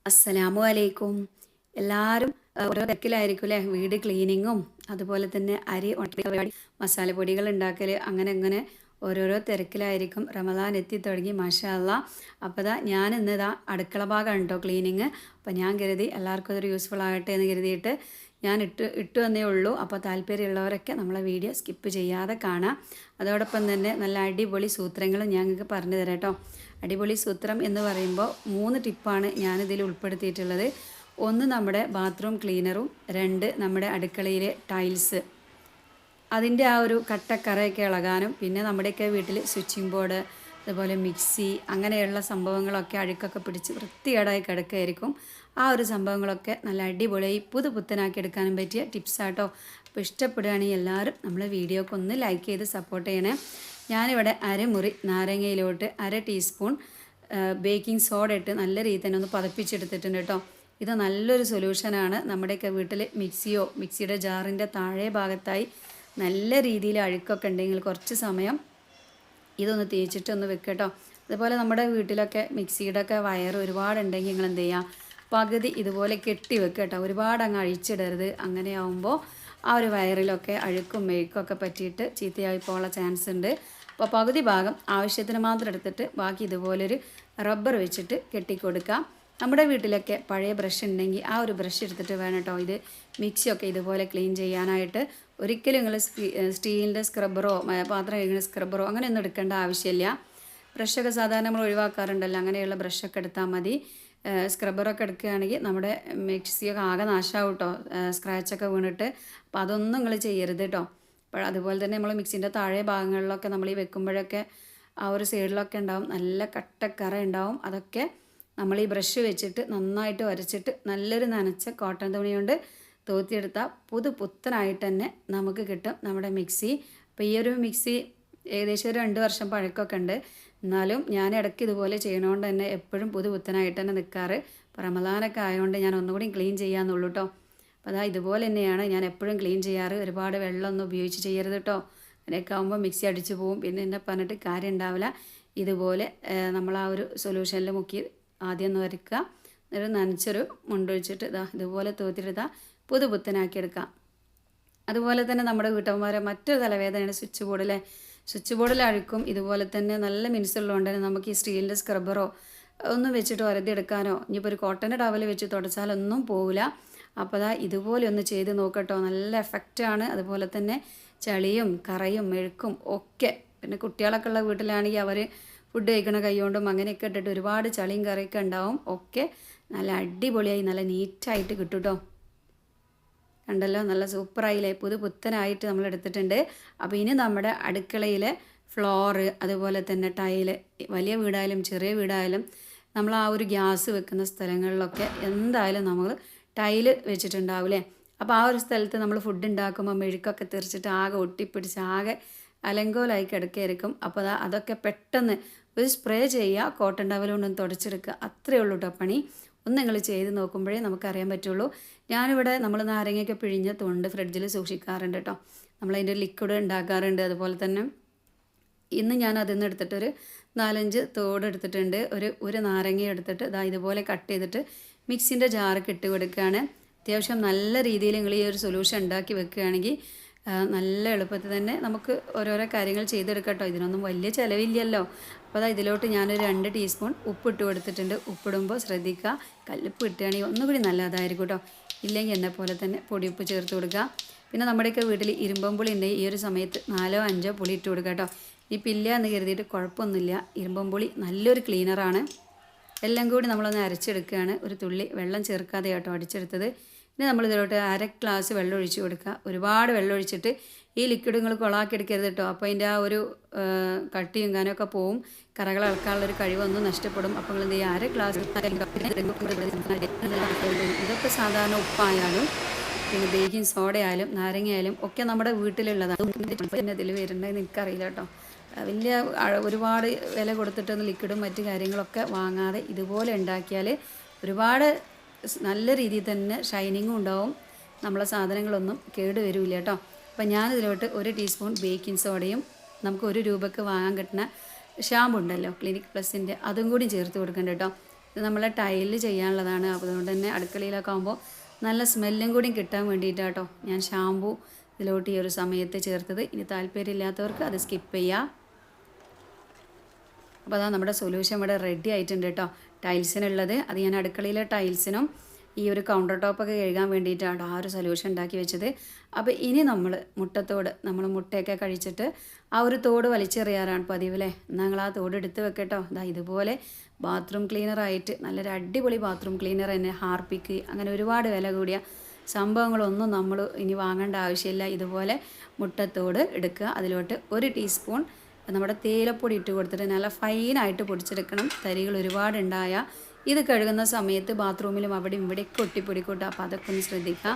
അസ്സലാമു അലൈക്കും. എല്ലാവരും ഓരോ തിരക്കിലായിരിക്കും അല്ലേ? വീട് ക്ലീനിങ്ങും അതുപോലെ തന്നെ അരി ഉണക്കൽ പരിപാടി, മസാലപ്പൊടികൾ ഉണ്ടാക്കൽ, അങ്ങനെ ഓരോരോ തിരക്കിലായിരിക്കും. റമദാൻ എത്തിത്തുടങ്ങി മാഷാ അല്ലാ. അപ്പോൾ ഞാൻ ഇന്നിതാ അടുക്കള ഭാഗമാണ് കേട്ടോ ക്ലീനിങ്. അപ്പോൾ ഞാൻ കരുതി എല്ലാവർക്കും അതൊരു യൂസ്ഫുൾ ആകട്ടെ എന്ന് കരുതിയിട്ട് ഞാൻ ഇട്ടു വന്നേ ഉള്ളൂ. അപ്പോൾ താല്പര്യമുള്ളവരൊക്കെ നമ്മളെ വീഡിയോ സ്കിപ്പ് ചെയ്യാതെ കാണാം. അതോടൊപ്പം തന്നെ നല്ല അടിപൊളി സൂത്രങ്ങളും ഞാൻ നിങ്ങൾക്ക് പറഞ്ഞു തരാം കേട്ടോ. അടിപൊളി സൂത്രം എന്ന് പറയുമ്പോൾ 3 ടിപ്പാണ് ഞാനിതിൽ ഉൾപ്പെടുത്തിയിട്ടുള്ളത്. ഒന്ന് നമ്മുടെ ബാത്റൂം ക്ലീനറും, 2 നമ്മുടെ അടുക്കളയിലെ ടൈൽസ്, അതിൻ്റെ ആ ഒരു കട്ടക്കറയൊക്കെ ഇളകാനും, പിന്നെ നമ്മുടെയൊക്കെ വീട്ടിൽ സ്വിച്ചിങ് ബോർഡ്, അതുപോലെ മിക്സി, അങ്ങനെയുള്ള സംഭവങ്ങളൊക്കെ അഴുക്കൊക്കെ പിടിച്ച് വൃത്തികേടായി കിടക്കുകയായിരിക്കും. ആ ഒരു സംഭവങ്ങളൊക്കെ നല്ല അടിപൊളിയായി പുതുപുത്തനാക്കി എടുക്കാനും പറ്റിയ ടിപ്സാട്ടോ. അപ്പോൾ ഇഷ്ടപ്പെടുകയാണെങ്കിൽ എല്ലാവരും നമ്മളെ വീഡിയോക്ക് ഒന്ന് ലൈക്ക് ചെയ്ത് സപ്പോർട്ട് ചെയ്യണേ. ഞാനിവിടെ അരമുറി നാരങ്ങയിലോട്ട് 1/2 ടീസ്പൂൺ ബേക്കിംഗ് സോഡ ഇട്ട് നല്ല രീതിയിൽ തന്നെ ഒന്ന് പതപ്പിച്ചെടുത്തിട്ടുണ്ട് കേട്ടോ. ഇത് നല്ലൊരു സൊല്യൂഷനാണ്. നമ്മുടെയൊക്കെ വീട്ടിൽ മിക്സിയുടെ ജാറിൻ്റെ താഴെ ഭാഗത്തായി നല്ല രീതിയിൽ അഴുക്കൊക്കെ ഉണ്ടെങ്കിൽ കുറച്ച് സമയം ഇതൊന്ന് തേച്ചിട്ടൊന്ന് വെക്കുക കേട്ടോ. അതുപോലെ നമ്മുടെ വീട്ടിലൊക്കെ മിക്സിയുടെ ഒക്കെ വയർ ഒരുപാടുണ്ടെങ്കിൽ നിങ്ങൾ എന്ത് ചെയ്യുക, പകുതി ഇതുപോലെ കെട്ടി വെക്കുക കേട്ടോ. ഒരുപാട് അങ്ങ് അഴിച്ചിടരുത്. അങ്ങനെ ആകുമ്പോൾ ആ ഒരു വയറിലൊക്കെ അഴുക്കും മെഴുക്കൊക്കെ പറ്റിയിട്ട് ചീത്തയായി പോകാനുള്ള ചാൻസ് ഉണ്ട്. അപ്പോൾ പകുതി ഭാഗം ആവശ്യത്തിന് മാത്രം എടുത്തിട്ട് ബാക്കി ഇതുപോലൊരു റബ്ബർ വെച്ചിട്ട് കെട്ടിക്കൊടുക്കാം. നമ്മുടെ വീട്ടിലൊക്കെ പഴയ ബ്രഷ് ഉണ്ടെങ്കിൽ ആ ഒരു ബ്രഷ് എടുത്തിട്ട് വേണം കേട്ടോ ഇത് മിക്സിയൊക്കെ ഇതുപോലെ ക്ലീൻ ചെയ്യാനായിട്ട്. ഒരിക്കലും നിങ്ങൾ സ്റ്റീലിൻ്റെ സ്ക്രബ്ബറോ പാത്രം കഴുകുന്ന സ്ക്രബ്ബറോ അങ്ങനെയൊന്നും എടുക്കേണ്ട ആവശ്യമില്ല. ബ്രഷൊക്കെ സാധാരണ നമ്മൾ ഒഴിവാക്കാറുണ്ടല്ലോ, അങ്ങനെയുള്ള ബ്രഷൊക്കെ എടുത്താൽ മതി. സ്ക്രബ്ബറൊക്കെ എടുക്കുകയാണെങ്കിൽ നമ്മുടെ മിക്സിയൊക്കെ ആകെ നാശമാവും കേട്ടോ, സ്ക്രാച്ചൊക്കെ വീണിട്ട്. അപ്പോൾ അതൊന്നും നിങ്ങൾ ചെയ്യരുത് കേട്ടോ. അപ്പോൾ അതുപോലെ തന്നെ നമ്മൾ മിക്സിൻ്റെ താഴെ ഭാഗങ്ങളിലൊക്കെ നമ്മൾ ഈ വെക്കുമ്പോഴൊക്കെ ആ ഒരു സൈഡിലൊക്കെ ഉണ്ടാവും നല്ല കട്ടക്കറ ഉണ്ടാവും. അതൊക്കെ നമ്മൾ ഈ ബ്രഷ് വെച്ചിട്ട് നന്നായിട്ട് ഉരച്ചിട്ട് നല്ലൊരു നനച്ച കോട്ടൺ തുണി കൊണ്ട് തോത്തിയെടുത്താൽ പുത്തനായിട്ട് തന്നെ നമുക്ക് കിട്ടും നമ്മുടെ മിക്സി. അപ്പോൾ ഈ ഒരു മിക്സി ഏകദേശം ഒരു 2 വർഷം പഴക്കമൊക്കെ ഉണ്ട്. എന്നാലും ഞാൻ ഇടയ്ക്ക് ഇതുപോലെ ചെയ്യണോണ്ട് തന്നെ എപ്പോഴും പുത്തനായിട്ട് തന്നെ നിൽക്കാറ്. ഇപ്പോൾ റമദാനൊക്കെ ആയതുകൊണ്ട് ഞാൻ ഒന്നുകൂടി ക്ലീൻ ചെയ്യാമെന്നുള്ളൂ കേട്ടോ. അപ്പോൾ അതാ ഇതുപോലെ തന്നെയാണ് ഞാൻ എപ്പോഴും ക്ലീൻ ചെയ്യാറ്. ഒരുപാട് വെള്ളമൊന്നും ഉപയോഗിച്ച് ചെയ്യരുത് കേട്ടോ. അങ്ങനെയൊക്കെ ആകുമ്പോൾ മിക്സി അടിച്ചു പോവും, പിന്നെ എന്നെ പറഞ്ഞിട്ട് കാര്യം ഉണ്ടാവില്ല. ഇതുപോലെ നമ്മൾ ആ ഒരു സൊല്യൂഷനിൽ മുക്കി ആദ്യം ഒന്ന് വരയ്ക്കുക. ഒരു നനച്ചൊരു മുണ്ടൊഴിച്ചിട്ട് ഇതുപോലെ തോത്തിട്ട് പുത്തനാക്കി എടുക്കാം. അതുപോലെ തന്നെ നമ്മുടെ വീട്ടമ്മമാരെ മറ്റൊരു തലവേദനയാണ് സ്വിച്ച് ബോർഡിൽ അഴുക്കും. ഇതുപോലെ തന്നെ നല്ല മിനുസുള്ളതുകൊണ്ട് തന്നെ നമുക്ക് ഈ സ്റ്റീലിൻ്റെ സ്ക്രബ്ബറോ ഒന്നും വെച്ചിട്ട് ഒരതിയെടുക്കാനോ ഇനിയിപ്പോൾ ഒരു കോട്ടൻ്റെ ടവൽ വെച്ച് തുടച്ചാലൊന്നും പോവില്ല. അപ്പോൾ ഇതുപോലെ ഒന്ന് ചെയ്ത് നോക്കട്ടോ, നല്ല എഫക്റ്റാണ്. അതുപോലെ തന്നെ ചളിയും കറയും മെഴുക്കും ഒക്കെ, പിന്നെ കുട്ടികളൊക്കെ ഉള്ള വീട്ടിലാണെങ്കിൽ അവർ ഫുഡ് കഴിക്കണ കൈ കൊണ്ടും അങ്ങനെയൊക്കെ ഇട്ടിട്ട് ഒരുപാട് ചളിയും കറിയൊക്കെ ഉണ്ടാവും. ഒക്കെ നല്ല അടിപൊളിയായി നല്ല നീറ്റായിട്ട് കിട്ടും കേട്ടോ. കണ്ടല്ലോ, നല്ല സൂപ്പറായില്ലേ, പുത്തനായിട്ട് നമ്മൾ എടുത്തിട്ടുണ്ട്. അപ്പോൾ ഇനി നമ്മുടെ അടുക്കളയിലെ ഫ്ലോറ്, അതുപോലെ തന്നെ ടൈല്, വലിയ വീടായാലും ചെറിയ വീടായാലും നമ്മൾ ആ ഒരു ഗ്യാസ് വെക്കുന്ന സ്ഥലങ്ങളിലൊക്കെ എന്തായാലും നമ്മൾ ടൈല് വെച്ചിട്ടുണ്ടാവില്ലേ. അപ്പോൾ ആ ഒരു സ്ഥലത്ത് നമ്മൾ ഫുഡ് ഉണ്ടാക്കുമ്പോൾ മെഴുക്കൊക്കെ തെറിച്ചിട്ട് ആകെ ഒട്ടിപ്പിടിച്ച് ആകെ അലങ്കോലായി കിടക്കുകയായിരിക്കും. അപ്പോൾ അതൊക്കെ പെട്ടെന്ന് ഒരു സ്പ്രേ ചെയ്യുക, കോട്ടൺ ടവൽ കൊണ്ടൊന്ന് തുടച്ചെടുക്കുക. അത്രയേ ഉള്ളൂ കേട്ടോ പണി. ഒന്ന് നിങ്ങൾ ചെയ്ത് നോക്കുമ്പോഴേ നമുക്കറിയാൻ പറ്റുള്ളൂ. ഞാനിവിടെ നമ്മൾ നാരങ്ങയൊക്കെ പിഴിഞ്ഞ തൊണ്ട് ഫ്രിഡ്ജിൽ സൂക്ഷിക്കാറുണ്ട് കേട്ടോ. നമ്മളതിൻ്റെ ലിക്വിഡ് ഉണ്ടാക്കാറുണ്ട്. അതുപോലെ തന്നെ ഇന്ന് ഞാൻ അതിൽ നിന്ന് എടുത്തിട്ടൊരു 4-5 തോട് എടുത്തിട്ടുണ്ട്. ഒരു നാരങ്ങ എടുത്തിട്ട് ഇതുപോലെ കട്ട് ചെയ്തിട്ട് മിക്സിൻ്റെ ജാറൊക്കെ ഇട്ട് കൊടുക്കുകയാണ്. അത്യാവശ്യം നല്ല രീതിയിൽ നിങ്ങൾ ഈ ഒരു സൊല്യൂഷൻ ഉണ്ടാക്കി വെക്കുകയാണെങ്കിൽ നല്ല എളുപ്പത്തിൽ തന്നെ നമുക്ക് ഓരോരോ കാര്യങ്ങൾ ചെയ്തെടുക്കാം കേട്ടോ. ഇതിനൊന്നും വലിയ ചിലവില്ലല്ലോ. അപ്പോൾ ഇതിലോട്ട് ഞാനൊരു 2 ടീസ്പൂൺ ഉപ്പിട്ട് കൊടുത്തിട്ടുണ്ട്. ഉപ്പിടുമ്പോൾ ശ്രദ്ധിക്കുക, കല്ലുപ്പ് ഇട്ടുകയാണെങ്കിൽ ഒന്നുകൂടി നല്ലതായിരിക്കും കേട്ടോ. ഇല്ലെങ്കിൽ എന്നെ പോലെ തന്നെ പൊടിയുപ്പ് ചേർത്ത് കൊടുക്കുക. പിന്നെ നമ്മുടെയൊക്കെ വീട്ടിൽ ഇരുമ്പം പുളി ഉണ്ടെങ്കിൽ ഈ ഒരു സമയത്ത് 4-5 പുളി ഇട്ട് കൊടുക്കുക കേട്ടോ. ഇപ്പം ഇല്ല എന്ന് കരുതിയിട്ട് കുഴപ്പമൊന്നുമില്ല. ഇരുമ്പം പുളി നല്ലൊരു ക്ലീനറാണ്. എല്ലാം കൂടി നമ്മളൊന്ന് അരച്ചെടുക്കുകയാണ്. ഒരു തുള്ളി വെള്ളം ചേർക്കാതെ കേട്ടോ അടിച്ചെടുത്തത്. ഇനി നമ്മളിതിലോട്ട് 1/2 ഗ്ലാസ് വെള്ളം ഒഴിച്ച് കൊടുക്കുക. ഒരുപാട് വെള്ളം ഒഴിച്ചിട്ട് ഈ ലിക്വിഡ് നിങ്ങൾ കൊളാക്കി എടുക്കരുത് കേട്ടോ. അപ്പോൾ അതിൻ്റെ ആ ഒരു കട്ടിയും കാനൊക്കെ പോവും, കറകൾ ഇളക്കാനുള്ളൊരു കഴിവൊന്നും നഷ്ടപ്പെടും. അപ്പോൾ നിങ്ങൾ എന്ത് ചെയ്യുക, 1/2 ഗ്ലാസ് ഇതൊക്കെ സാധാരണ ഉപ്പായാലും പിന്നെ ബേക്കിംഗ് സോഡ ആയാലും നാരങ്ങയായാലും ഒക്കെ നമ്മുടെ വീട്ടിലുള്ളതാണ്. പിന്നെ ഇതിൽ വരുന്നുണ്ടെന്ന് എനിക്കറിയില്ല കേട്ടോ. വലിയ ഒരുപാട് വില കൊടുത്തിട്ടൊന്ന് ലിക്വിഡും മറ്റു കാര്യങ്ങളൊക്കെ വാങ്ങാതെ ഇതുപോലെ ഉണ്ടാക്കിയാൽ ഒരുപാട് നല്ല രീതിയിൽ തന്നെ ഷൈനിങ്ങും ഉണ്ടാവും. നമ്മളെ സാധനങ്ങളൊന്നും കേടുവരില്ല കേട്ടോ. അപ്പം ഞാനിതിലോട്ട് 1 ടീസ്പൂൺ ബേക്കിംഗ് സോഡയും നമുക്ക് 1 രൂപയ്ക്ക് വാങ്ങാൻ കിട്ടുന്ന ഷാമ്പു ഉണ്ടല്ലോ ക്ലിനിക് പ്ലസിൻ്റെ, അതും കൂടി ചേർത്ത് കൊടുക്കണ്ട കേട്ടോ. ഇത് നമ്മളെ ടൈലിൽ ചെയ്യാനുള്ളതാണ്. അപ്പോൾ അതുകൊണ്ട് തന്നെ അടുക്കളയിലൊക്കെ ആകുമ്പോൾ നല്ല സ്മെല്ലും കൂടി കിട്ടാൻ വേണ്ടിയിട്ടാട്ടോ ഞാൻ ഷാമ്പൂ ഇതിലോട്ട് ഈ ഒരു സമയത്ത് ചേർത്തത്. ഇനി താല്പര്യമില്ലാത്തവർക്ക് അത് സ്കിപ്പ് ചെയ്യാം. അപ്പോൾ അതാ നമ്മുടെ സൊല്യൂഷൻ ഇവിടെ റെഡി ആയിട്ടുണ്ട് കേട്ടോ, ടൈൽസിനുള്ളത്. അത് ഞാൻ അടുക്കളയിലെ ടൈൽസിനും ഈ ഒരു കൗണ്ടർ ടോപ്പൊക്കെ കഴുകാൻ വേണ്ടിയിട്ടാണ് ആ ഒരു സൊല്യൂഷൻ ഉണ്ടാക്കി വെച്ചത്. അപ്പോൾ ഇനി നമ്മൾ നമ്മൾ മുട്ടയൊക്കെ കഴിച്ചിട്ട് ആ ഒരു തോട് വലിച്ചെറിയാറാണ് പതിവ് അല്ലേ. ഞങ്ങൾ ആ തോട് എടുത്ത് വെക്കട്ടോ. ഇതാ ഇതുപോലെ ബാത്റൂം ക്ലീനറായിട്ട് നല്ലൊരു അടിപൊളി ബാത്റൂം ക്ലീനർ തന്നെ, ഹാർപ്പിക്ക്, അങ്ങനെ ഒരുപാട് വില കൂടിയ സംഭവങ്ങളൊന്നും നമ്മൾ ഇനി വാങ്ങേണ്ട ആവശ്യമില്ല. ഇതുപോലെ മുട്ടത്തോട് എടുക്കുക, അതിലോട്ട് 1 ടീസ്പൂൺ നമ്മുടെ തേയിലപ്പൊടി ഇട്ട് കൊടുത്തിട്ട് നല്ല ഫൈനായിട്ട് പൊടിച്ചെടുക്കണം. തരികൾ ഒരുപാടുണ്ടായ ഇത് കഴുകുന്ന സമയത്ത് ബാത്റൂമിലും അവിടെയും ഇവിടെയൊക്കെ ഒട്ടിപ്പൊടിക്കൂട്ടുക. അപ്പോൾ അതൊക്കെ ഒന്ന് ശ്രദ്ധിക്കുക.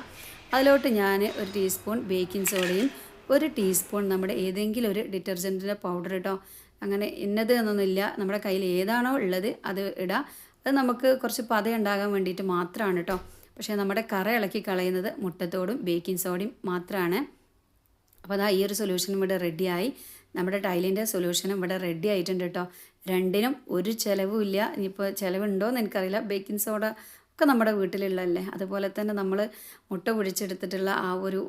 അതിലോട്ട് ഞാൻ 1 ടീസ്പൂൺ ബേക്കിംഗ് സോഡയും 1 ടീസ്പൂൺ നമ്മുടെ ഏതെങ്കിലും ഒരു ഡിറ്റർജൻറ്റിൻ്റെ പൗഡർ കേട്ടോ. അങ്ങനെ ഇന്നത് എന്നൊന്നുമില്ല, നമ്മുടെ കയ്യിൽ ഏതാണോ ഉള്ളത് അത് ഇടുക. അത് നമുക്ക് കുറച്ച് പത ഉണ്ടാകാൻ വേണ്ടിയിട്ട് മാത്രമാണ് കേട്ടോ. പക്ഷേ നമ്മുടെ കറ ഇളക്കി കളയുന്നത് മുട്ടത്തോടും ബേക്കിംഗ് സോഡയും മാത്രമാണ്. അപ്പോൾ അതാ ഈ ഒരു സൊല്യൂഷനും ഇവിടെ റെഡിയായി. നമ്മുടെ ടൈലിൻ്റെ സൊല്യൂഷനും ഇവിടെ റെഡി ആയിട്ടുണ്ട് കേട്ടോ. രണ്ടിനും ഒരു ചിലവും ഇല്ല. ഇനിയിപ്പോൾ ചിലവുണ്ടോയെന്ന് എനിക്കറിയില്ല. ബേക്കിംഗ് സോഡ ഒക്കെ നമ്മുടെ വീട്ടിലുള്ളതല്ലേ. അതുപോലെ തന്നെ നമ്മൾ മുട്ട പൊടിച്ചെടുത്തിട്ടുള്ള ആ ഒരു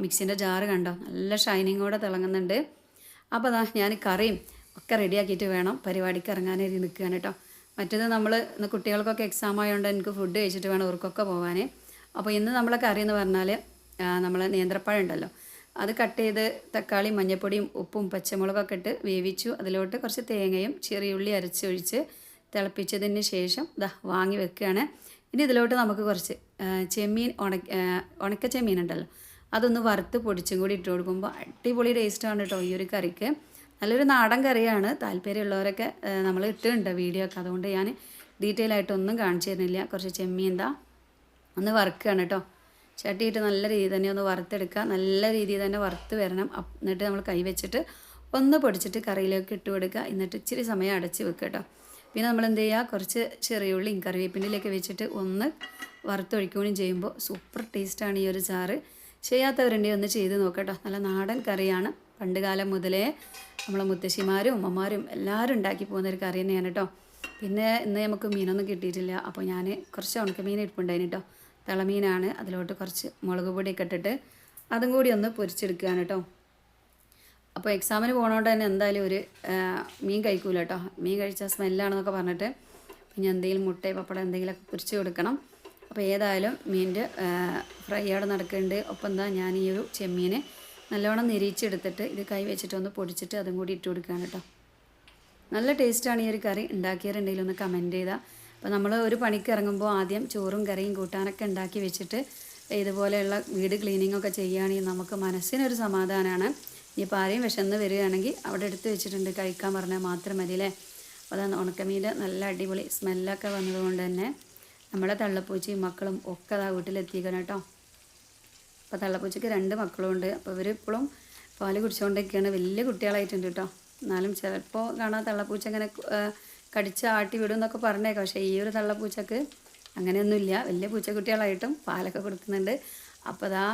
മിക്സിൻ്റെ ജാറ് കണ്ടോ, നല്ല ഷൈനിങ്ങോടെ തിളങ്ങുന്നുണ്ട്. അപ്പോൾ അതാ ഞാൻ കറിയും ഒക്കെ റെഡിയാക്കിയിട്ട് വേണം പരിപാടിക്ക് ഇറങ്ങാനായി നിൽക്കുകയാണ് കേട്ടോ. മറ്റേത് നമ്മൾ ഇന്ന് കുട്ടികൾക്കൊക്കെ എക്സാം ആയതുകൊണ്ട് എനിക്ക് ഫുഡ് കഴിച്ചിട്ട് വേണം അവർക്കൊക്കെ പോകാൻ. അപ്പോൾ ഇന്ന് നമ്മളെ കറി എന്ന് പറഞ്ഞാൽ നമ്മൾ നേന്ത്രപ്പഴം ഉണ്ടല്ലോ, അത് കട്ട് ചെയ്ത് തക്കാളി, മഞ്ഞൾപ്പൊടിയും ഉപ്പും പച്ചമുളകൊക്കെ ഇട്ട് വേവിച്ചു. അതിലോട്ട് കുറച്ച് തേങ്ങയും ചെറിയുള്ളി അരച്ചൊഴിച്ച് തിളപ്പിച്ചതിന് ശേഷം വാങ്ങി വെക്കുകയാണ്. ഇനി ഇതിലോട്ട് നമുക്ക് കുറച്ച് ചെമ്മീൻ, ഉണക്ക ചെമ്മീൻ ഉണ്ടല്ലോ, അതൊന്ന് വറുത്ത് പൊടിച്ചും കൂടി ഇട്ട് കൊടുക്കുമ്പോൾ അടിപൊളി ടേസ്റ്റാണ് കേട്ടോ ഈ ഒരു കറിക്ക്. നല്ലൊരു നാടൻ കറിയാണ്. താല്പര്യമുള്ളവരൊക്കെ നമ്മൾ ഇട്ടിട്ടുണ്ട് വീഡിയോ ഒക്കെ, അതുകൊണ്ട് ഞാൻ ഡീറ്റെയിൽ ആയിട്ടൊന്നും കാണിച്ചു തരുന്നില്ല. കുറച്ച് ചെമ്മീൻ ഒന്ന് വറുക്കുകയാണ് കേട്ടോ. ചട്ടിയിട്ട് നല്ല രീതിയിൽ തന്നെ ഒന്ന് വറുത്തെടുക്കുക. നല്ല രീതിയിൽ തന്നെ വറുത്ത് വരണം. എന്നിട്ട് നമ്മൾ കൈ വെച്ചിട്ട് ഒന്ന് പൊടിച്ചിട്ട് കറിയിലേക്ക് ഇട്ട് കൊടുക്കുക. എന്നിട്ട് ഇച്ചിരി സമയം അടച്ച് വെക്കുക കേട്ടോ. പിന്നെ നമ്മൾ എന്ത് ചെയ്യുക, കുറച്ച് ചെറിയ ഉള്ളിയും കറിവേപ്പിൻ്റെയിലൊക്കെ വെച്ചിട്ട് ഒന്ന് വറുത്തൊഴിക്കുകയും ചെയ്യുമ്പോൾ സൂപ്പർ ടേസ്റ്റാണ് ഈ ഒരു ചാറ്. ചെയ്യാത്തവരുണ്ടെങ്കിൽ ഒന്ന് ചെയ്ത് നോക്കട്ടോ. നല്ല നാടൻ കറിയാണ്. പണ്ട് കാലം മുതലേ നമ്മളെ മുത്തശ്ശിമാരും ഉമ്മമാരും എല്ലാവരും ഉണ്ടാക്കി പോകുന്നൊരു കറി തന്നെയാണ് കേട്ടോ. പിന്നെ ഇന്ന് നമുക്ക് മീനൊന്നും കിട്ടിയിട്ടില്ല. അപ്പോൾ ഞാൻ കുറച്ച് ഉണക്കമീൻ ഇരിപ്പുണ്ടായിന് കേട്ടോ. തിളമീനാണ്. അതിലോട്ട് കുറച്ച് മുളക് പൊടിയൊക്കെ ഇട്ടിട്ട് അതും കൂടി ഒന്ന് പൊരിച്ചെടുക്കുകയാണ് കേട്ടോ. അപ്പോൾ എക്സാമിന് പോകണോണ്ട് തന്നെ എന്തായാലും ഒരു മീൻ കഴിക്കൂല കേട്ടോ. മീൻ കഴിച്ചാൽ സ്മെല്ലാണെന്നൊക്കെ പറഞ്ഞിട്ട് പിന്നെ എന്തെങ്കിലും മുട്ടയോ പപ്പടം എന്തെങ്കിലുമൊക്കെ പൊരിച്ച് കൊടുക്കണം. അപ്പോൾ ഏതായാലും മീനിൻ്റെ ഫ്രൈ അവിടെ നടക്കുന്നുണ്ട്. ഒപ്പം എന്താ ഞാൻ ഈ ഒരു ചെമ്മീനെ നല്ലോണം നിരീച്ചെടുത്തിട്ട് ഇത് കൈ വെച്ചിട്ടൊന്ന് പൊടിച്ചിട്ട് അതും കൂടി ഇട്ട് കൊടുക്കുകയാണ് കേട്ടോ. നല്ല ടേസ്റ്റാണ് ഈ ഒരു കറി. ഉണ്ടാക്കിയവരുണ്ടെങ്കിൽ ഒന്ന് കമൻറ്റ് ചെയ്താൽ. അപ്പോൾ നമ്മൾ ഒരു പണിക്ക് ഇറങ്ങുമ്പോൾ ആദ്യം ചോറും കറിയും കൂട്ടാനൊക്കെ ഉണ്ടാക്കി വെച്ചിട്ട് ഇതുപോലെയുള്ള വീട് ക്ലീനിങ്ങൊക്കെ ചെയ്യുകയാണെങ്കിൽ നമുക്ക് മനസ്സിനൊരു സമാധാനമാണ്. ഇനിയിപ്പോൾ ആരെയും വിശന്ന് വരികയാണെങ്കിൽ അവിടെ എടുത്ത് വെച്ചിട്ടുണ്ട്, കഴിക്കാൻ പറഞ്ഞാൽ മാത്രം മതി അല്ലേ. അപ്പോൾ അത് ഉണക്കമീൻ നല്ല അടിപൊളി സ്മെല്ലൊക്കെ വന്നതുകൊണ്ട് തന്നെ നമ്മുടെ തള്ളപ്പൂച്ചയും മക്കളും ഒക്കെ ആ വീട്ടിലെത്തിക്കണം കേട്ടോ. അപ്പോൾ തള്ളപ്പൂച്ചയ്ക്ക് 2 മക്കളും ഉണ്ട്. അപ്പോൾ ഇവരിപ്പോഴും പാല് കുടിച്ചുകൊണ്ടൊക്കെയാണ്. വലിയ കുട്ടികളായിട്ടുണ്ട് കേട്ടോ. എന്നാലും ചിലപ്പോൾ കാണാൻ തള്ളപ്പൂച്ച അങ്ങനെ കടിച്ച് ആട്ടി വിടും എന്നൊക്കെ പറഞ്ഞേക്കാം. പക്ഷേ ഈ ഒരു തള്ളപ്പൂച്ചക്ക് അങ്ങനെയൊന്നുമില്ല. വലിയ പൂച്ചക്കുട്ടികളായിട്ടും പാലൊക്കെ കൊടുക്കുന്നുണ്ട്. അപ്പോൾ അതാ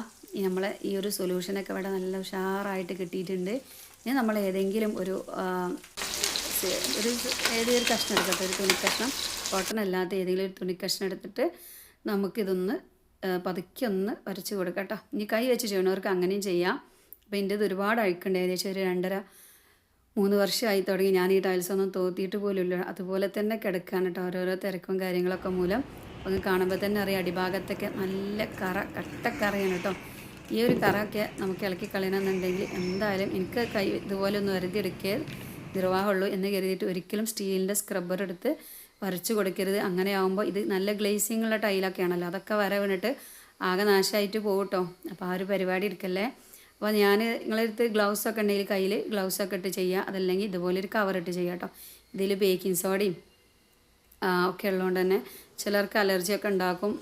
നമ്മളെ ഈ ഒരു സൊല്യൂഷനൊക്കെ ഇവിടെ നല്ല ഉഷാറായിട്ട് കിട്ടിയിട്ടുണ്ട്. ഇനി നമ്മൾ ഏതെങ്കിലും ഏതൊരു കഷ്ണം എടുക്കട്ടെ, ഒരു തുണിക്കഷ്ണം, കോട്ടൺ അല്ലാത്ത ഏതെങ്കിലും ഒരു തുണിക്കഷ്ണം എടുത്തിട്ട് നമുക്കിതൊന്ന് പതുക്കെ ഒന്ന് വരച്ച് കൊടുക്കാം കേട്ടോ. ഇനി കൈ വെച്ച് ചെയ്യണവർക്ക് അങ്ങനെയും ചെയ്യാം. അപ്പോൾ ഇതിൻ്റെത് ഒരുപാട് അഴുക്കുണ്ട്. ഏകദേശം ഒരു 2.5-3 വർഷമായി തുടങ്ങി. ഞാൻ ഈ ടൈൽസൊന്നും തോത്തിയിട്ട് പോലുമില്ല. അതുപോലെ തന്നെ കിടക്കുകയാണ് കേട്ടോ, ഓരോരോ തിരക്കും കാര്യങ്ങളൊക്കെ മൂലം. ഒന്ന് കാണുമ്പോൾ തന്നെ അറിയാം അടിഭാഗത്തൊക്കെ നല്ല കട്ടക്കറയാണ് കേട്ടോ. ഈ ഒരു കറയൊക്കെ നമുക്ക് ഇളക്കി കളയണമെന്നുണ്ടെങ്കിൽ എന്തായാലും എനിക്ക് കൈ ഇതുപോലെ ഒന്ന് വരുതിയെടുക്കേ നിർവാഹമുള്ളൂ എന്ന് കരുതിയിട്ട് ഒരിക്കലും സ്റ്റീലിൻ്റെ സ്ക്രബ്ബർ എടുത്ത് വരച്ച് കൊടുക്കരുത്. അങ്ങനെ ആകുമ്പോൾ ഇത് നല്ല ഗ്ലേസിങ് ഉള്ള ടൈലൊക്കെ ആണല്ലോ, അതൊക്കെ വര വീണിട്ട് ആകെ നാശമായിട്ട് പോകും കേട്ടോ. അപ്പോൾ ആ ഒരു പരിപാടി എടുക്കല്ലേ. അപ്പോൾ ഞാൻ നിങ്ങളടുത്ത് ഗ്ലൗസൊക്കെ ഉണ്ടെങ്കിൽ കയ്യിൽ ഗ്ലൗസൊക്കെ ഇട്ട് ചെയ്യുക. അതല്ലെങ്കിൽ ഇതുപോലൊരു കവറിട്ട് ചെയ്യുക കേട്ടോ. ഇതിൽ ബേക്കിംഗ് സോഡയും ഒക്കെ ഉള്ളതുകൊണ്ട് തന്നെ ചിലർക്ക് അലർജിയൊക്കെ ഉണ്ടാക്കും,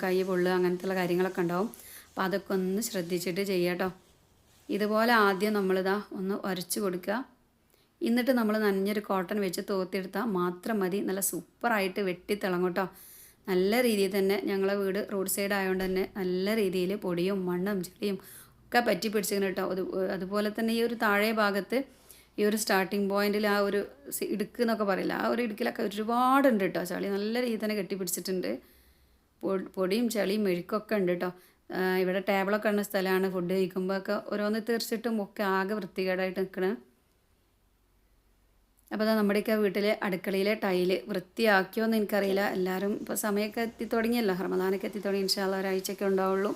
കൈ പൊള്ളുക അങ്ങനത്തെയുള്ള കാര്യങ്ങളൊക്കെ ഉണ്ടാവും. അപ്പോൾ അതൊക്കെ ഒന്ന് ശ്രദ്ധിച്ചിട്ട് ചെയ്യുക കേട്ടോ. ഇതുപോലെ ആദ്യം നമ്മളിതാ ഒന്ന് ഉരച്ച് കൊടുക്കുക. എന്നിട്ട് നമ്മൾ നനഞ്ഞൊരു കോട്ടൺ വെച്ച് തോത്തിയെടുത്താൽ മാത്രം മതി. നല്ല സൂപ്പറായിട്ട് വെട്ടിത്തിളങ്ങും കേട്ടോ. നല്ല രീതിയിൽ തന്നെ ഞങ്ങളെ വീട് റോഡ് സൈഡ് ആയതുകൊണ്ട് തന്നെ നല്ല രീതിയിൽ പൊടിയും മണ്ണും ചെളിയും ഒക്കെ പറ്റി പിടിച്ചിങ്ങനെ കേട്ടോ. അതുപോലെ തന്നെ ഈ ഒരു താഴെ ഭാഗത്ത് ഈ ഒരു സ്റ്റാർട്ടിങ് പോയിന്റിൽ ആ ഒരു ഇടുക്ക് എന്നൊക്കെ പറയില്ല, ആ ഒരു ഇടുക്കിലൊക്കെ ഒരുപാടുണ്ട് കേട്ടോ. ചളി നല്ല രീതിയിൽ തന്നെ കെട്ടിപ്പിടിച്ചിട്ടുണ്ട്. പൊടിയും ചളിയും മെഴുക്കൊക്കെ ഉണ്ട് കേട്ടോ. ഇവിടെ ടേബിളൊക്കെ ഉള്ള സ്ഥലമാണ്. ഫുഡ് കഴിക്കുമ്പോൾ ഒക്കെ ഓരോന്ന് തീർച്ചയായിട്ടും ഒക്കെ ആകെ വൃത്തികേടായിട്ട് നിൽക്കണേ. അപ്പോൾ അതാ നമ്മുടെയൊക്കെ വീട്ടിലെ അടുക്കളയിലെ ടൈല് വൃത്തിയാക്കിയോന്ന് എനിക്കറിയില്ല. എല്ലാവരും ഇപ്പോൾ സമയമൊക്കെ എത്തി തുടങ്ങിയല്ലോ, റമദാനൊക്കെ എത്തി തുടങ്ങി. ഇൻഷാ അല്ലാഹ് ഒരാഴ്ചയൊക്കെ ഉണ്ടാവുള്ളൂ.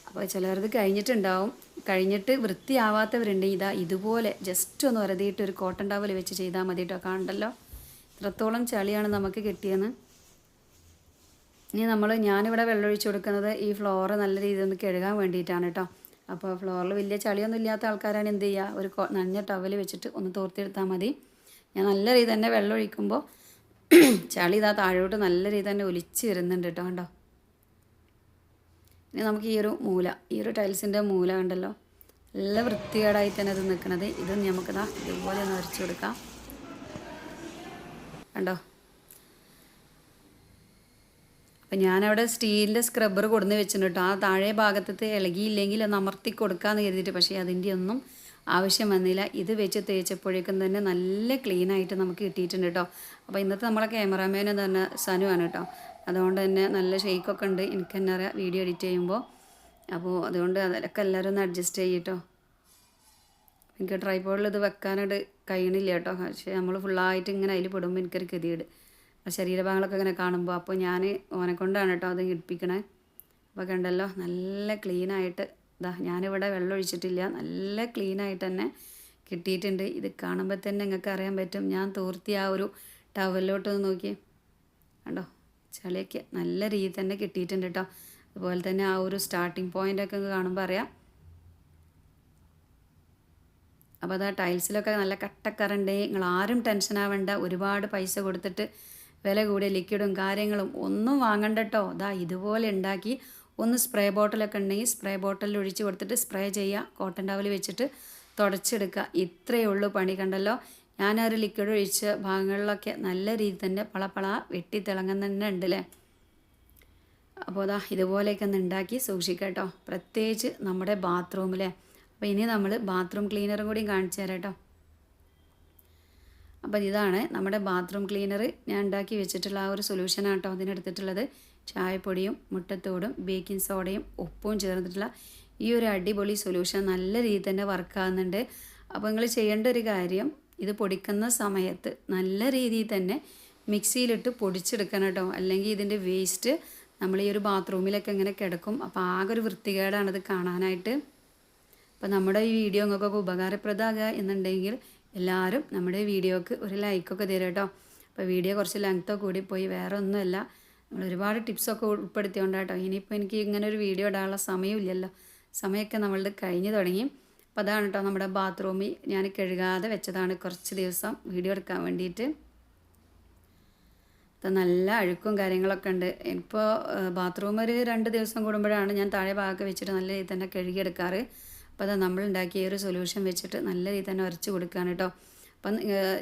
അപ്പോൾ ചിലരത് കഴിഞ്ഞിട്ടുണ്ടാവും. കഴിഞ്ഞിട്ട് വൃത്തിയാവാത്തവരുണ്ടെങ്കിൽ ഇതാ ഇതുപോലെ ജസ്റ്റ് ഒന്ന് ഉരതിയിട്ട് ഒരു കോട്ടൺ ടവൽ വെച്ച് ചെയ്താൽ മതി കേട്ടോ. കാണണ്ടല്ലോ ഇത്രത്തോളം ചളിയാണ് നമുക്ക് കിട്ടിയെന്ന്. ഇനി ഞാനിവിടെ വെള്ളമൊഴിച്ച് കൊടുക്കുന്നത് ഈ ഫ്ലോറ് നല്ല രീതിയിൽ ഒന്ന് കഴുകാൻ വേണ്ടിയിട്ടാണ് കേട്ടോ. അപ്പോൾ ഫ്ലോറിൽ വലിയ ചളിയൊന്നും ഇല്ലാത്ത ആൾക്കാരാണ് എന്ത് ചെയ്യുക, ഒരു നനഞ്ഞ ടവൽ വെച്ചിട്ട് ഒന്ന് തോർത്തിയെടുത്താൽ മതി. ഞാൻ നല്ല രീതി തന്നെ വെള്ളം ഒഴിക്കുമ്പോൾ ചളി ഇതാ താഴോട്ട് നല്ല രീതി തന്നെ ഒലിച്ച് വരുന്നുണ്ട് കേട്ടോ. കണ്ടോ, ഇനി നമുക്ക് ഈ ഒരു ടൈൽസിൻ്റെ മൂല കണ്ടല്ലോ, നല്ല വൃത്തികേടായി തന്നെ അത് നിൽക്കുന്നത്. ഇത് നമുക്കിതാ ഇതുപോലെ ഒന്ന് വരച്ച് കൊടുക്കാം. കണ്ടോ, അപ്പം ഞാനവിടെ സ്റ്റീലിൻ്റെ സ്ക്രബ്ബർ കൊടുന്ന് വെച്ചിട്ടുണ്ട് കേട്ടോ. ആ താഴെ ഭാഗത്ത് ഇളകിയില്ലെങ്കിൽ ഒന്ന് അമർത്തി കൊടുക്കാമെന്ന് കരുതിയിട്ട്, പക്ഷേ അതിൻ്റെ ഒന്നും ആവശ്യം വന്നില്ല. ഇത് വെച്ച് തേച്ചപ്പോഴേക്കും തന്നെ നല്ല ക്ലീനായിട്ട് നമുക്ക് കിട്ടിയിട്ടുണ്ട് കേട്ടോ. അപ്പോൾ ഇന്നത്തെ നമ്മളെ ക്യാമറാമാൻ എന്ന് പറഞ്ഞാൽ സനുവാണ് കേട്ടോ. അതുകൊണ്ട് തന്നെ നല്ല ഷെയ്ക്കൊക്കെ ഉണ്ട്, എനിക്ക് തന്നെ അറിയാം വീഡിയോ എഡിറ്റ് ചെയ്യുമ്പോൾ. അപ്പോൾ അതുകൊണ്ട് അതിലൊക്കെ എല്ലാവരും ഒന്ന് അഡ്ജസ്റ്റ് ചെയ്യട്ടോ. എനിക്ക് ട്രൈപോഡിൽ ഇത് വെക്കാനായിട്ട് കഴിയണില്ല കേട്ടോ. പക്ഷേ നമ്മൾ ഫുള്ളായിട്ട് ഇങ്ങനെ അതിൽ പെടുമ്പോൾ എനിക്കൊരു ഗതികേട്, ശരീരഭാഗങ്ങളൊക്കെ ഇങ്ങനെ കാണുമ്പോൾ. അപ്പോൾ ഞാൻ ഓനെ കൊണ്ടാണ് കേട്ടോ അത് ഇടിപ്പിക്കണേ. അപ്പോൾ കണ്ടല്ലോ നല്ല ക്ലീനായിട്ട് ഇതാ, ഞാനിവിടെ വെള്ളം ഒഴിച്ചിട്ടില്ല, നല്ല ക്ലീനായിട്ട് തന്നെ കിട്ടിയിട്ടുണ്ട്. ഇത് കാണുമ്പോൾ തന്നെ നിങ്ങൾക്ക് അറിയാൻ പറ്റും. ഞാൻ തോർത്തി ആ ഒരു ടവലിലോട്ടൊന്ന് നോക്കി കണ്ടോ, ചളിയൊക്കെ നല്ല രീതിയിൽ തന്നെ കിട്ടിയിട്ടുണ്ട് കേട്ടോ. അതുപോലെ തന്നെ ആ ഒരു സ്റ്റാർട്ടിങ് പോയിൻ്റൊക്കെ കാണുമ്പോൾ അറിയാം. അപ്പോൾ അതാ ടൈൽസിലൊക്കെ നല്ല കട്ടക്കറണ്ടേ, നിങ്ങൾ ആരും ടെൻഷൻ ആവേണ്ട. ഒരുപാട് പൈസ കൊടുത്തിട്ട് വില കൂടിയ ലിക്വിഡും കാര്യങ്ങളും ഒന്നും വാങ്ങണ്ട കേട്ടോ. അതാ ഇതുപോലെ ഉണ്ടാക്കി ഒന്ന് സ്പ്രേ ബോട്ടിലൊക്കെ ഉണ്ടെങ്കിൽ സ്പ്രേ ബോട്ടിലിൽ ഒഴിച്ച് കൊടുത്തിട്ട് സ്പ്രേ ചെയ്യുക, കോട്ടൺ ടവൽ വെച്ചിട്ട് തുടച്ചെടുക്കുക. ഇത്രയേ ഉള്ളൂ പണി. കണ്ടല്ലോ, ഞാനൊരു ഒരു ലിക്വിഡ് ഒഴിച്ച ഭാഗങ്ങളിലൊക്കെ നല്ല രീതിയിൽ തന്നെ പളപ്പള വെട്ടി തിളങ്ങുന്ന തന്നെ ഉണ്ടല്ലേ. അപ്പോൾ അതാ ഇതുപോലെയൊക്കെ ഒന്ന് ഉണ്ടാക്കി സൂക്ഷിക്കുക കേട്ടോ, പ്രത്യേകിച്ച് നമ്മുടെ ബാത്റൂമിലെ. അപ്പോൾ ഇനി നമ്മൾ ബാത്റൂം ക്ലീനറും കൂടി കാണിച്ചു തരാം കേട്ടോ. അപ്പോൾ ഇതാണ് നമ്മുടെ ബാത്റൂം ക്ലീനർ. ഞാൻ ഉണ്ടാക്കി വെച്ചിട്ടുള്ള ആ ഒരു സൊല്യൂഷനാണ് കേട്ടോ അതിനെടുത്തിട്ടുള്ളത്. ചായപ്പൊടിയും മുട്ടത്തോടും ബേക്കിംഗ് സോഡയും ഉപ്പും ചേർന്നിട്ടുള്ള ഈ ഒരു അടിപൊളി സൊല്യൂഷൻ നല്ല രീതിയിൽ തന്നെ വർക്കാകുന്നുണ്ട്. അപ്പോൾ നിങ്ങൾ ചെയ്യേണ്ട ഒരു കാര്യം, ഇത് പൊടിക്കുന്ന സമയത്ത് നല്ല രീതിയിൽ തന്നെ മിക്സിയിലിട്ട് പൊടിച്ചെടുക്കണം കേട്ടോ. അല്ലെങ്കിൽ ഇതിൻ്റെ വേസ്റ്റ് നമ്മൾ ഈ ഒരു ബാത്റൂമിലൊക്കെ ഇങ്ങനെ കിടക്കും. അപ്പോൾ ആകെ ഒരു വൃത്തികേടാണത് കാണാനായിട്ട്. അപ്പോൾ നമ്മുടെ ഈ വീഡിയോ നിങ്ങൾക്കൊക്കെ ഉപകാരപ്രദമാകുക എന്നുണ്ടെങ്കിൽ എല്ലാവരും നമ്മുടെ വീഡിയോക്ക് ഒരു ലൈക്കൊക്കെ തരാം കേട്ടോ. അപ്പോൾ വീഡിയോ കുറച്ച് ലെങ്ത്തൊക്കെ കൂടിപ്പോയി, വേറെ ഒന്നുമല്ല, നമ്മൾ ഒരുപാട് ടിപ്സൊക്കെ ഉൾപ്പെടുത്തിയോണ്ടാട്ടോ. ഇനിയിപ്പോൾ എനിക്ക് ഇങ്ങനെ ഒരു വീഡിയോ ഇടാനുള്ള സമയമില്ലല്ലോ, സമയമൊക്കെ നമ്മളുടെ കഴിഞ്ഞ് തുടങ്ങി. അപ്പോൾ അതാണ് കേട്ടോ നമ്മുടെ ബാത്റൂമിൽ ഞാൻ കഴുകാതെ വെച്ചതാണ് കുറച്ച് ദിവസം വീഡിയോ എടുക്കാൻ വേണ്ടിയിട്ട്. അപ്പോൾ നല്ല അഴുക്കും കാര്യങ്ങളൊക്കെ ഉണ്ട്. ഇപ്പോൾ ബാത്റൂം ഒരു 2 ദിവസം കൂടുമ്പോഴാണ് ഞാൻ താഴെ ഭാഗമൊക്കെ വെച്ചിട്ട് നല്ല രീതിയിൽ തന്നെ കഴുകിയെടുക്കാറ്. അപ്പോൾ അത് നമ്മൾ ഉണ്ടാക്കിയ ഒരു സൊല്യൂഷൻ വെച്ചിട്ട് നല്ല രീതിയിൽ തന്നെ ഉരച്ച് കൊടുക്കുകയാണ് കേട്ടോ. അപ്പം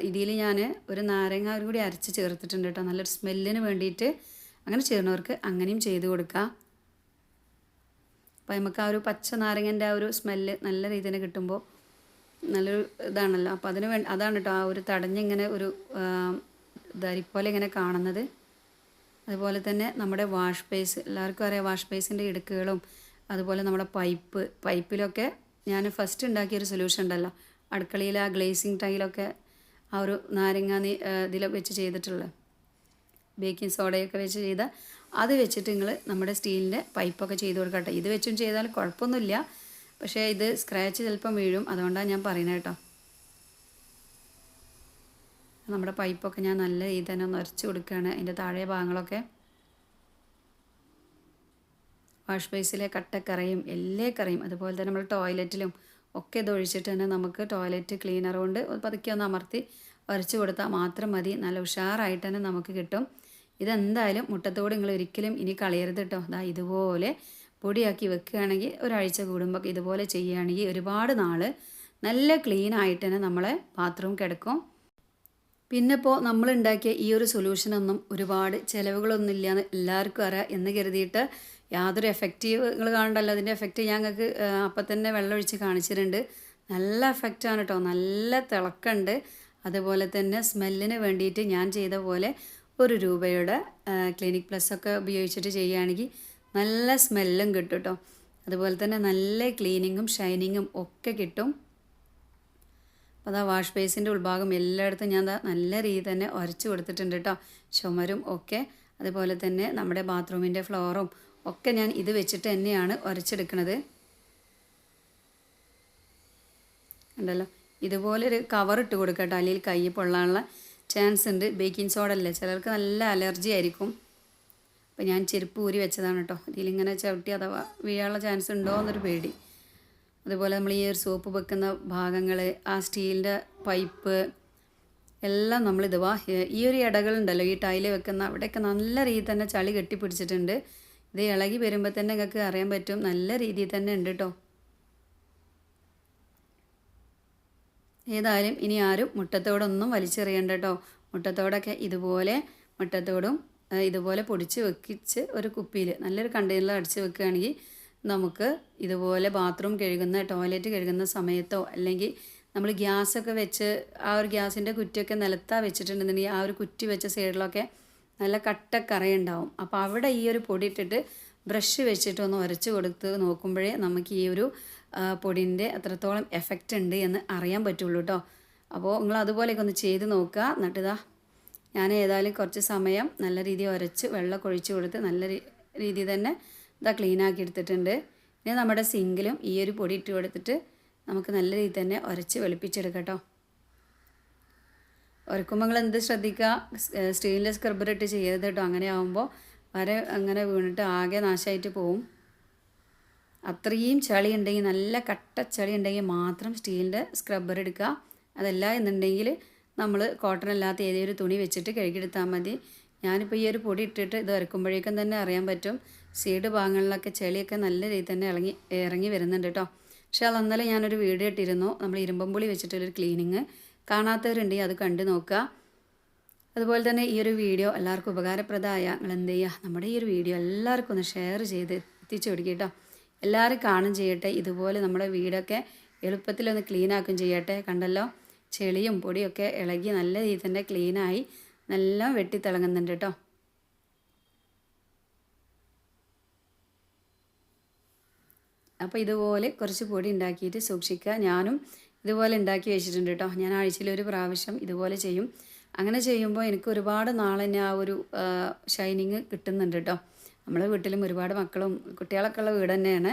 ഇതിൽ ഞാൻ ഒരു നാരങ്ങ കൂടി അരച്ച് ചേർത്തിട്ടുണ്ട് കേട്ടോ, നല്ലൊരു സ്മെല്ലിന് വേണ്ടിയിട്ട്. അങ്ങനെ ചെയ്യുന്നവർക്ക് അങ്ങനെയും ചെയ്ത് കൊടുക്കുക. അപ്പോൾ നമുക്ക് ആ ഒരു പച്ച നാരങ്ങൻ്റെ ആ ഒരു സ്മെല്ല് നല്ല രീതിയിൽ കിട്ടുമ്പോൾ നല്ലൊരു ഇതാണല്ലോ. അപ്പോൾ അതാണ് കേട്ടോ ആ ഒരു തടഞ്ഞിങ്ങനെ ഒരു പോലെ ഇങ്ങനെ കാണുന്നത്. അതുപോലെ തന്നെ നമ്മുടെ വാഷ് ബേസ്, എല്ലാവർക്കും അറിയാം വാഷ് ബേസിൻ്റെ ഇടുക്കുകളും അതുപോലെ നമ്മുടെ പൈപ്പിലൊക്കെ ഞാൻ ഫസ്റ്റ് ഉണ്ടാക്കിയൊരു സൊല്യൂഷൻ ഉണ്ടല്ലോ അടുക്കളയിൽ, ആ ഗ്ലേസിങ് ടൈലൊക്കെ ആ ഒരു നാരങ്ങ ഇതിലൊക്കെ വെച്ച് ചെയ്തിട്ടുള്ള ബേക്കിംഗ് സോഡയൊക്കെ വെച്ച് ചെയ്ത അത് വെച്ചിട്ട് നിങ്ങൾ നമ്മുടെ സ്റ്റീലിൻ്റെ പൈപ്പൊക്കെ ചെയ്ത് കൊടുക്കട്ടെ. ഇത് വെച്ചും ചെയ്താൽ കുഴപ്പമൊന്നുമില്ല, പക്ഷേ ഇത് സ്ക്രാച്ച് ചിലപ്പം വീഴും, അതുകൊണ്ടാണ് ഞാൻ പറയുന്നത് കേട്ടോ. നമ്മുടെ പൈപ്പൊക്കെ ഞാൻ നല്ല രീതിയിൽ തന്നെ ഒന്ന് ഉരച്ച് കൊടുക്കുകയാണ്, അതിൻ്റെ താഴെ ഭാഗങ്ങളൊക്കെ. വാഷ് ബേസിലെ കട്ടക്കറയും എല്ലാ കറയും അതുപോലെ തന്നെ നമ്മൾ ടോയ്ലറ്റിലും ഒക്കെ ഇത് ഒഴിച്ചിട്ട് തന്നെ നമുക്ക് ടോയ്ലറ്റ് ക്ലീനർ കൊണ്ട് പതുക്കെ ഒന്ന് അമർത്തി ഉരച്ച് കൊടുത്താൽ മാത്രം മതി, നല്ല ഉഷാറായിട്ട് തന്നെ നമുക്ക് കിട്ടും. ഇതെന്തായാലും മുട്ടത്തോട് നിങ്ങൾ ഒരിക്കലും ഇനി കളയരുത് കേട്ടോ. അതാ ഇതുപോലെ പൊടിയാക്കി വെക്കുകയാണെങ്കിൽ ഒരാഴ്ച കൂടുമ്പോൾ ഇതുപോലെ ചെയ്യുകയാണെങ്കിൽ ഒരുപാട് നാൾ നല്ല ക്ലീൻ ആയിട്ട് തന്നെ നമ്മളെ ബാത്റൂം കിടക്കും. പിന്നെ ഇപ്പോൾ നമ്മളുണ്ടാക്കിയ ഈ ഒരു സൊല്യൂഷനൊന്നും ഒരുപാട് ചിലവുകളൊന്നും ഇല്ലയെന്ന് എല്ലാവർക്കും അറിയാം എന്ന് കരുതിയിട്ട് യാതൊരു എഫക്റ്റീവ് നിങ്ങൾ കാണണ്ടല്ലോ. അതിൻ്റെ എഫക്റ്റ് ഞങ്ങൾക്ക് അപ്പം തന്നെ വെള്ളം ഒഴിച്ച് കാണിച്ചിട്ടുണ്ട്. നല്ല എഫക്റ്റാണ് കേട്ടോ, നല്ല തിളക്കമുണ്ട്. അതുപോലെ തന്നെ സ്മെല്ലിന് വേണ്ടിയിട്ട് ഞാൻ ചെയ്ത പോലെ ₹1 ക്ലിനിക് പ്ലസ് ഒക്കെ ഉപയോഗിച്ചിട്ട് ചെയ്യുകയാണെങ്കിൽ നല്ല സ്മെല്ലും കിട്ടും കേട്ടോ. അതുപോലെ തന്നെ നല്ല ക്ലീനിങ്ങും ഷൈനിങ്ങും ഒക്കെ കിട്ടും. അപ്പോൾ അതാ വാഷ് ബേസിൻ്റെ ഉൾഭാഗം എല്ലായിടത്തും ഞാൻ നല്ല രീതിയിൽ തന്നെ ഉരച്ച് കൊടുത്തിട്ടുണ്ട് കേട്ടോ, ചുമരും ഒക്കെ. അതുപോലെ തന്നെ നമ്മുടെ ബാത്റൂമിൻ്റെ ഫ്ലോറും ഒക്കെ ഞാൻ ഇത് വെച്ചിട്ട് തന്നെയാണ് ഉരച്ചെടുക്കുന്നത്. ഉണ്ടല്ലോ, ഇതുപോലെ ഒരു കവർ ഇട്ട് കൊടുക്കുക കേട്ടോ, അല്ലെങ്കിൽ കൈ പൊള്ളാനുള്ള ചാൻസ് ഉണ്ട്. ബേക്കിംഗ് സോഡ അല്ലേ, ചിലർക്ക് നല്ല അലർജി ആയിരിക്കും. അപ്പോൾ ഞാൻ ചെരുപ്പ് ഊരി വെച്ചതാണ് കേട്ടോ, ഇതിലിങ്ങനെ ചവിട്ടി അഥവാ വീഴാനുള്ള ചാൻസ് ഉണ്ടോ എന്നൊരു പേടി. അതുപോലെ നമ്മൾ ഈ ഒരു സോപ്പ് വെക്കുന്ന ഭാഗങ്ങൾ, ആ സ്റ്റീലിൻ്റെ പൈപ്പ് എല്ലാം നമ്മളിതുവാ ഈ ഒരു ഇടകളുണ്ടല്ലോ, ഈ ടൈല് വെക്കുന്ന അവിടെയൊക്കെ നല്ല രീതിയിൽ തന്നെ ചളി കെട്ടിപ്പിടിച്ചിട്ടുണ്ട്. ഇത് ഇളകി വരുമ്പോൾ തന്നെ നിങ്ങൾക്ക് അറിയാൻ പറ്റും നല്ല രീതിയിൽ തന്നെ ഉണ്ട് കേട്ടോ. ഏതായാലും ഇനി ആരും മുട്ടത്തോടൊന്നും വലിച്ചെറിയണ്ട കേട്ടോ. മുട്ടത്തോടൊക്കെ ഇതുപോലെ മുട്ടത്തോടും ഇതുപോലെ പൊടിച്ച് വെക്കിച്ച് ഒരു കുപ്പിയിൽ നല്ലൊരു കണ്ടെയ്നറിൽ അടിച്ച് വെക്കുകയാണെങ്കിൽ നമുക്ക് ഇതുപോലെ ബാത്റൂം കഴുകുന്ന ടോയ്ലറ്റ് കഴുകുന്ന സമയത്തോ അല്ലെങ്കിൽ നമ്മൾ ഗ്യാസൊക്കെ വെച്ച് ആ ഒരു ഗ്യാസിൻ്റെ കുറ്റിയൊക്കെ നിലത്താ വെച്ചിട്ടുണ്ടെന്നുണ്ടെങ്കിൽ ആ ഒരു കുറ്റി വെച്ച സൈഡിലൊക്കെ നല്ല കട്ടക്കറയുണ്ടാവും. അപ്പോൾ അവിടെ ഈ ഒരു പൊടി ഇട്ടിട്ട് ബ്രഷ് വെച്ചിട്ടൊന്ന് ഉരച്ച് കൊടുത്ത് നോക്കുമ്പോഴേ നമുക്ക് ഈ ഒരു പൊടിൻ്റെ എത്രത്തോളം എഫക്റ്റ് ഉണ്ട് എന്ന് അറിയാൻ പറ്റുള്ളൂ കേട്ടോ. അപ്പോൾ നിങ്ങൾ അതുപോലെയൊക്കെ ഒന്ന് ചെയ്ത് നോക്കുക. എന്നിട്ടിതാ ഞാൻ ഏതായാലും കുറച്ച് സമയം നല്ല രീതിയിൽ ഉരച്ച് വെള്ളം ഒഴിച്ച് കൊടുത്ത് നല്ല രീതിയിൽ തന്നെ ഇതാ ക്ലീനാക്കി എടുത്തിട്ടുണ്ട്. ഇനി നമ്മുടെ സിങ്കിലും ഈ ഒരു പൊടി ഇട്ട് കൊടുത്തിട്ട് നമുക്ക് നല്ല രീതിയിൽ തന്നെ ഉരച്ച് വെളുപ്പിച്ചെടുക്കാം കേട്ടോ. ഉരക്കുമ്പോൾ നിങ്ങൾ എന്ത് ശ്രദ്ധിക്കുക, സ്റ്റീലിൻ്റെ സ്ക്രബ്ബർ ഇട്ട് ചെയ്യരുത് കേട്ടോ. അങ്ങനെ ആകുമ്പോൾ അങ്ങനെ വീണിട്ട് ആകെ നാശമായിട്ട് പോവും. അത്രയും ചളി ഉണ്ടെങ്കിൽ, നല്ല കട്ട ചളി ഉണ്ടെങ്കിൽ മാത്രം സ്റ്റീലിൻ്റെ സ്ക്രബ്ബർ എടുക്കുക. അതല്ല എന്നുണ്ടെങ്കിൽ നമ്മൾ കോട്ടൺ അല്ലാത്ത ഏതൊരു തുണി വെച്ചിട്ട് കഴുകിയെടുത്താൽ മതി. ഞാനിപ്പോൾ ഈ ഒരു പൊടി ഇട്ടിട്ട് ഇത് ഉരക്കുമ്പോഴേക്കും തന്നെ അറിയാൻ പറ്റും സൈഡ് ഭാഗങ്ങളിലൊക്കെ ചെളിയൊക്കെ നല്ല രീതിയിൽ തന്നെ ഇറങ്ങി വരുന്നുണ്ട് കേട്ടോ. പക്ഷേ അത് അന്നലെ ഞാനൊരു വീഡിയോ ഇട്ടിരുന്നു, നമ്മൾ ഇരുമ്പമ്പുളി വെച്ചിട്ടുള്ളൊരു ക്ലീനിങ്. കാണാത്തവരുണ്ടെങ്കിൽ അത് കണ്ടു നോക്കുക. അതുപോലെ തന്നെ ഈ ഒരു വീഡിയോ എല്ലാവർക്കും ഉപകാരപ്രദമായ നിങ്ങൾ എന്ത് ചെയ്യുക, നമ്മുടെ ഈ ഒരു വീഡിയോ എല്ലാവർക്കും ഒന്ന് ഷെയർ ചെയ്ത് എത്തിച്ചു കൊടുക്കുക കേട്ടോ. എല്ലാവരും കാണും ചെയ്യട്ടെ. ഇതുപോലെ നമ്മുടെ വീടൊക്കെ എളുപ്പത്തിലൊന്ന് ക്ലീനാക്കും ചെയ്യട്ടെ. കണ്ടല്ലോ, ചെളിയും പൊടിയൊക്കെ ഇളകി നല്ല രീതിയിൽ തന്നെ ക്ലീനായി നല്ല വെട്ടിത്തിളങ്ങുന്നുണ്ട് കേട്ടോ. അപ്പോൾ ഇതുപോലെ കുറച്ച് പൊടി ഉണ്ടാക്കിയിട്ട് സൂക്ഷിക്കുക. ഞാനും ഇതുപോലെ ഉണ്ടാക്കി വെച്ചിട്ടുണ്ട് കേട്ടോ. ഞാൻ ആഴ്ചയിലൊരു പ്രാവശ്യം ഇതുപോലെ ചെയ്യും. അങ്ങനെ ചെയ്യുമ്പോൾ എനിക്ക് ഒരുപാട് നാളെ ആ ഒരു ഷൈനിങ് കിട്ടുന്നുണ്ട് കേട്ടോ. നമ്മളെ വീട്ടിലും ഒരുപാട് മക്കളും കുട്ടികളൊക്കെ ഉള്ള വീട് തന്നെയാണ്.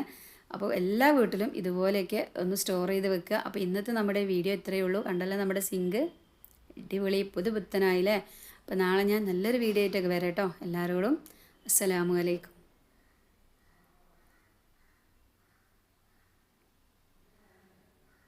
അപ്പോൾ എല്ലാ വീട്ടിലും ഇതുപോലെയൊക്കെ ഒന്ന് സ്റ്റോർ ചെയ്ത് വെക്കുക. അപ്പോൾ ഇന്നത്തെ നമ്മുടെ വീഡിയോ ഇത്രയേ ഉള്ളൂ. കണ്ടല്ലോ നമ്മുടെ സിങ്ക് അടിപൊളി പുതുപുത്തനായില്ലേ. അപ്പോൾ നാളെ ഞാൻ നല്ലൊരു വീഡിയോ ആയിട്ടൊക്കെ വരാം കേട്ടോ. എല്ലാവരോടും അസ്സലാമു അലൈക്കും.